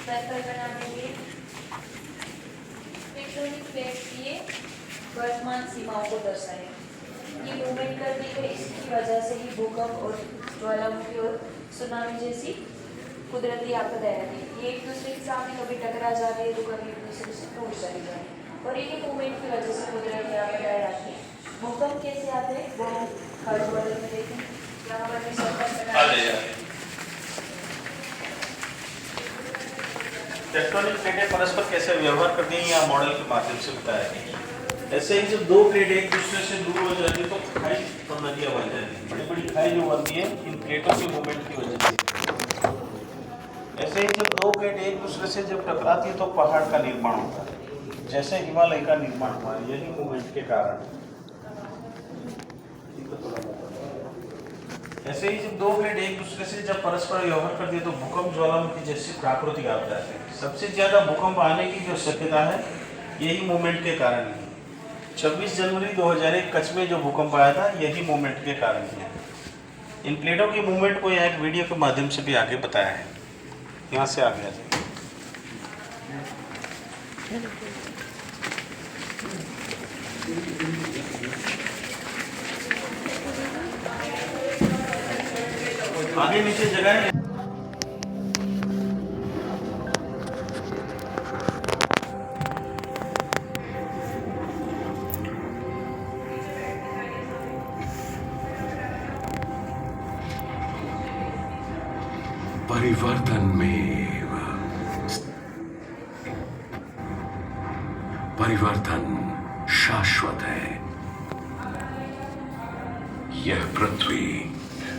Circle बनाएंगे। Tectonic plate की वर्तमान सीमाओं को दर्शाए। ये मूवमेंट कर दी गई, इसकी वजह से ही भूकंप और ज्वालामुखी और सुनामी जैसी कुदरती आपदाएं आ रही। ये एक दूसरे के सामने कभी टकरा जा रही है तो कभी एक दूसरे से टूट चली जा रही है और इन्हीं मूवमेंट की वजह से कुदरती आपदाएं आती है। भूकंप कैसे आते हैं वो हर मॉडल में देखें। यहाँ पर भी सर्कल टेक्टोनिक प्लेटें परस्पर कैसे व्यवहार करती हैं यहाँ मॉडल के माध्यम से बताया गया। ऐसे ही जब दो प्लेट एक दूसरे से दूर हो जाती है तो खाई और नदियाँ बन जाती हैं। बड़ी बड़ी खाई जो बनती है इन प्लेटों के मूवमेंट की वजह से। ऐसे ही जब दो प्लेट एक दूसरे से जब टकराती है तो पहाड़ का निर्माण होता है, जैसे हिमालय का निर्माण हुआ, यही मूवमेंट के कारण। ऐसे ही जब दो प्लेट एक दूसरे से जब परस्पर व्यवहार करती है तो भूकंप ज्वालामुखी जैसी प्राकृतिक आपदा है। सबसे ज्यादा भूकंप आने की जो शक्यता है यही मूवमेंट के कारण है। 26 जनवरी 2001 कच्छ में जो भूकंप आया था यही मूवमेंट के कारण है। इन प्लेटों की मूवमेंट को यहाँ एक वीडियो के माध्यम से भी आगे बताया है। यहाँ से आगे आ जाए। आगे नीचे जगह है। परिवर्तन में परिवर्तन शाश्वत है। यह पृथ्वी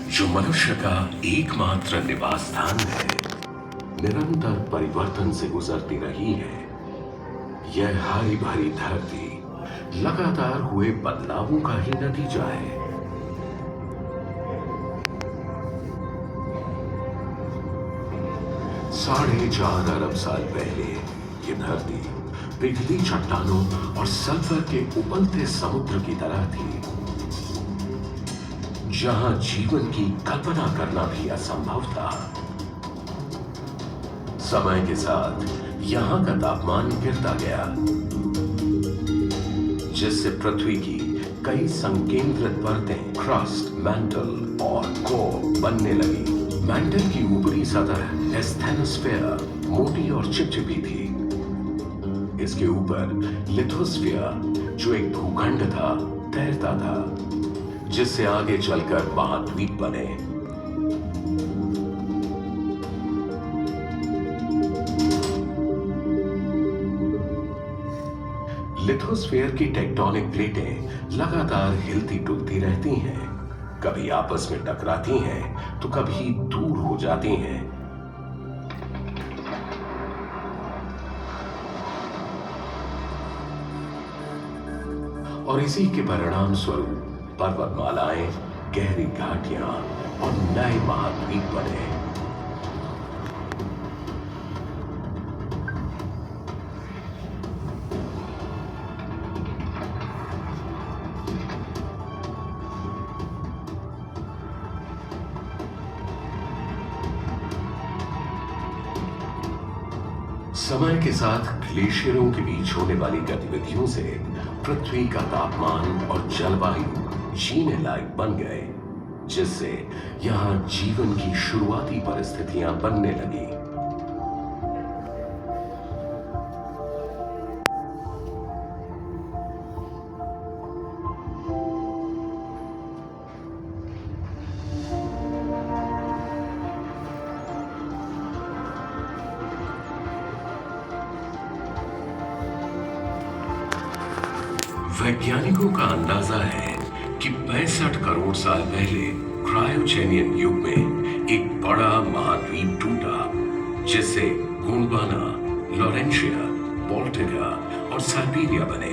जो मनुष्य का एकमात्र निवास स्थान है, निरंतर परिवर्तन से गुजरती रही है। यह हरी भरी धरती लगातार हुए बदलावों का ही नतीजा है। साढ़े 4 अरब साल पहले यह धरती पिघली चट्टानों और सल्फर के उबलते समुद्र की तरह थी, जहां जीवन की कल्पना करना भी असंभव था। समय के साथ यहां का तापमान गिरता गया, जिससे पृथ्वी की कई संकेंद्रित परतें क्रस्ट, मैंटल और कोर बनने लगी। मैंटल की ऊपरी सतह एस्थेनोस्फीयर मोटी और चिपचिपी थी। इसके ऊपर लिथोस्फीयर जो एक भूखंड था तैरता था, जिससे आगे चलकर महाद्वीप बने। लिथोस्फीयर की टेक्टोनिक प्लेटें लगातार हिलती डुलती रहती हैं, कभी आपस में टकराती हैं तो कभी दूर हो जाती हैं। और इसी के परिणाम स्वरूप पर्वतमालाएं, गहरी घाटियां और नए महाद्वीप बने। समय के साथ ग्लेशियरों के बीच होने वाली गतिविधियों से पृथ्वी का तापमान और जलवायु जीने लायक बन गए, जिससे यहां जीवन की शुरुआती परिस्थितियां बनने लगी। वैज्ञानिकों का अंदाजा है कि 65 करोड़ साल पहले क्रायोजेनियन युग में एक बड़ा महाद्वीप टूटा, जिससे गोंडवाना, लॉरेंशिया, बाल्टिका और साइबेरिया बने।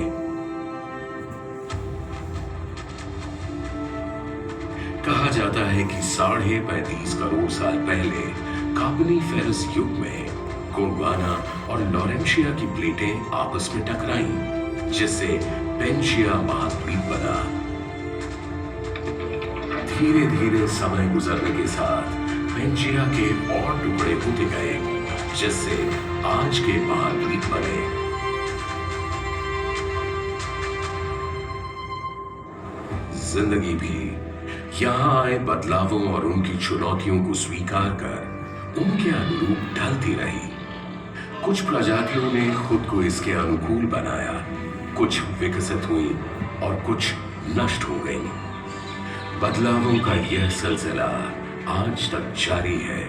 कहा जाता है कि 35.5 करोड़ साल पहले कार्बोनिफेरस युग में गोंडवाना और लॉरेंशिया की प्लेटें आपस में टकराईं, जिससे पेंशिया महाद्वीप बना। धीरे धीरे समय गुजरने के साथ पेंशिया के और टुकड़े होते गए, जिससे आज के महाद्वीप बने। जिंदगी भी यहां आए बदलावों और उनकी चुनौतियों को स्वीकार कर उनके अनुरूप ढलती रही। कुछ प्रजातियों ने खुद को इसके अनुकूल बनाया, कुछ विकसित हुई और कुछ नष्ट हो गई। बदलावों का यह सिलसिला आज तक जारी है।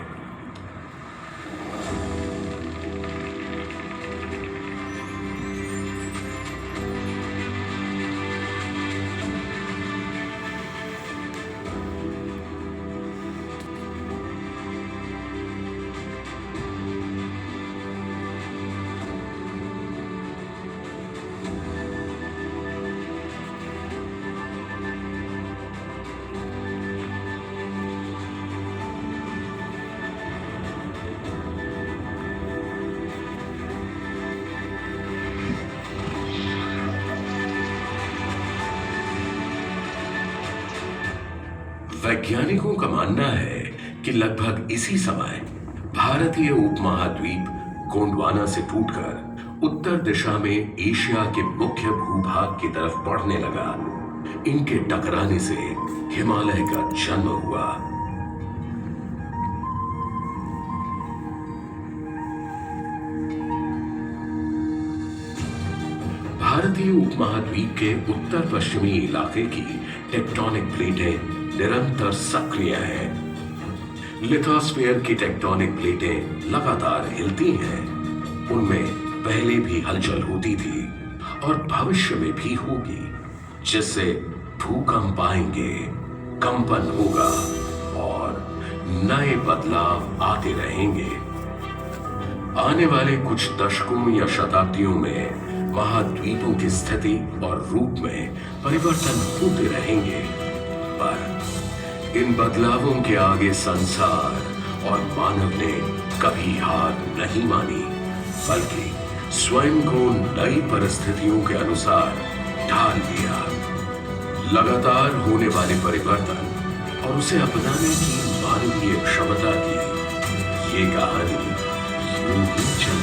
वैज्ञानिकों का मानना है कि लगभग इसी समय भारतीय उपमहाद्वीप गोंडवाना से टूटकर उत्तर दिशा में एशिया के मुख्य भूभाग की तरफ बढ़ने लगा। इनके टकराने से हिमालय का जन्म हुआ। भारतीय उपमहाद्वीप के उत्तर पश्चिमी इलाके की टेक्टोनिक प्लेटें निरंतर सक्रिय हैं। लिथोस्फीयर की टेक्टोनिक प्लेटें लगातार हिलती हैं। उनमें पहले भी हलचल होती थी और भविष्य में भी होगी, जिससे भूकंप आएंगे, कंपन होगा और नए बदलाव आते रहेंगे। आने वाले कुछ दशकों या शताब्दियों में महाद्वीपों की स्थिति और रूप में परिवर्तन होते रहेंगे, पर इन बदलावों के आगे संसार और मानव ने कभी हार नहीं मानी, बल्कि स्वयं को नई परिस्थितियों के अनुसार ढाल लिया। लगातार होने वाले परिवर्तन और उसे अपनाने की मानवीय क्षमता की ये कहानी यूं ही चल